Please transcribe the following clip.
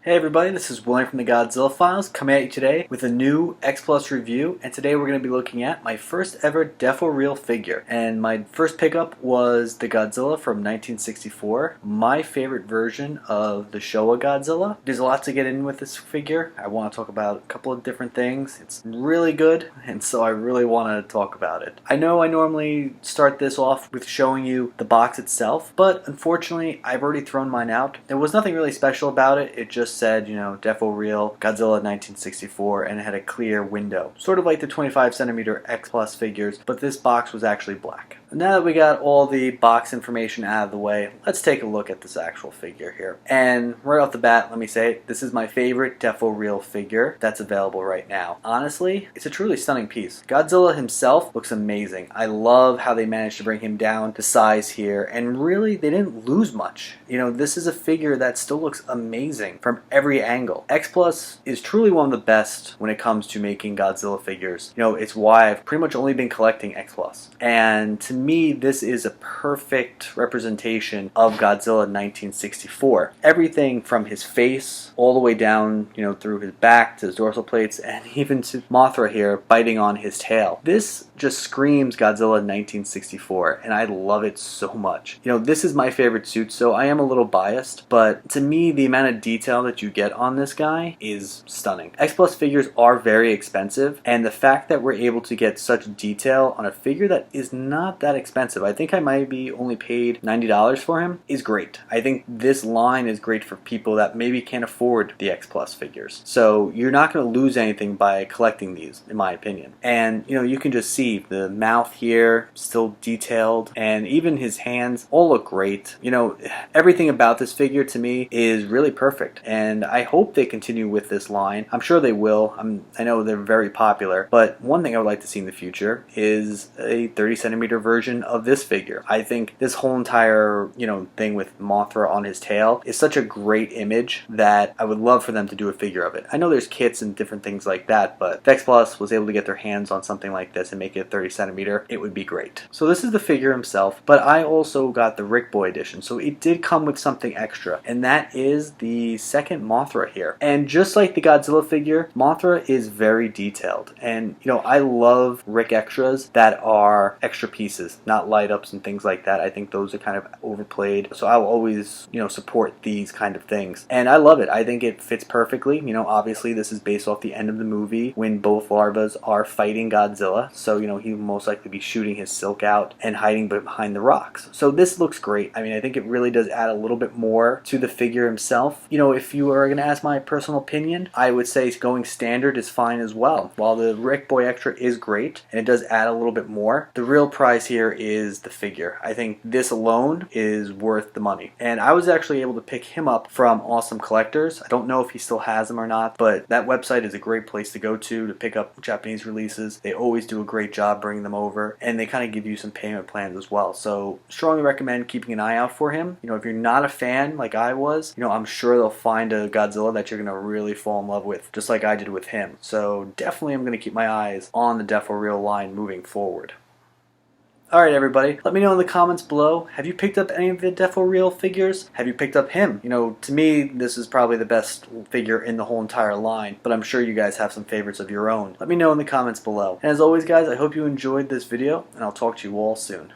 Hey everybody, this is William from the Godzilla Files coming at you today with a new X Plus review, and today we're going to be looking at my first ever Deforeal figure. And my first pickup was the Godzilla from 1964, my favorite version of the Showa Godzilla. There's a lot to get in with this figure. I want to talk about a couple of different things. It's really good, and so I really want to talk about it. I know I normally start this off with showing you the box itself, but unfortunately I've already thrown mine out. There was nothing really special about it. It just said, Deforeal Godzilla 1964, and it had a clear window. Sort of like the 25 centimeter X Plus figures, but this box was actually black. Now that we got all the box information out of the way, let's take a look at this actual figure here. And right off the bat, let me say, this is my favorite Deforeal figure that's available right now. Honestly, it's a truly stunning piece. Godzilla himself looks amazing. I love how they managed to bring him down to size here, and really, they didn't lose much. This is a figure that still looks amazing from every angle. X Plus is truly one of the best when it comes to making Godzilla figures. It's why I've pretty much only been collecting X Plus. And to me, this is a perfect representation of Godzilla 1964. Everything from his face all the way down, through his back to his dorsal plates, and even to Mothra here biting on his tail. This just screams Godzilla 1964, and I love it so much. This is my favorite suit, so I am a little biased, but to me, the amount of detail that you get on this guy is stunning. X Plus figures are very expensive, and the fact that we're able to get such detail on a figure that is not that expensive, I think I might be only paid $90 for him, is great. I think this line is great for people that maybe can't afford the X Plus figures. So you're not going to lose anything by collecting these, in my opinion. And you can just see the mouth here, still detailed, and even his hands all look great. Everything about this figure to me is really perfect, and I hope they continue with this line. I'm sure they will. I know they're very popular, but one thing I would like to see in the future is a 30 centimeter version of this figure. I think this whole entire, thing with Mothra on his tail is such a great image that I would love for them to do a figure of it. I know there's kits and different things like that, but if X Plus was able to get their hands on something like this and make it 30 centimeter, it would be great. So this is the figure himself, but I also got the Rick Boy edition, so it did come with something extra, and that is the second Mothra here. And just like the Godzilla figure, Mothra is very detailed, and I love Rick extras that are extra pieces, not light ups and things like that. I think those are kind of overplayed, so I will always support these kind of things, and I love it. I think it fits perfectly. Obviously this is based off the end of the movie when both larvas are fighting Godzilla, so he will most likely be shooting his silk out and hiding behind the rocks. So this looks great. I think it really does add a little bit more to the figure himself. If you are going to ask my personal opinion, I would say going standard is fine as well. While the Rick Boy Extra is great and it does add a little bit more, the real prize here is the figure. I think this alone is worth the money. And I was actually able to pick him up from Awesome Collectors. I don't know if he still has them or not, but that website is a great place to go to pick up Japanese releases. They always do a great job bringing them over, and they kind of give you some payment plans as well. So strongly recommend keeping an eye out for him. If you're not a fan like I was, I'm sure they'll find a Godzilla that you're going to really fall in love with, just like I did with him. So definitely I'm going to keep my eyes on the Deforeal line moving forward. Alright everybody, let me know in the comments below, have you picked up any of the Deforeal figures? Have you picked up him? To me, this is probably the best figure in the whole entire line, but I'm sure you guys have some favorites of your own. Let me know in the comments below. And as always guys, I hope you enjoyed this video, and I'll talk to you all soon.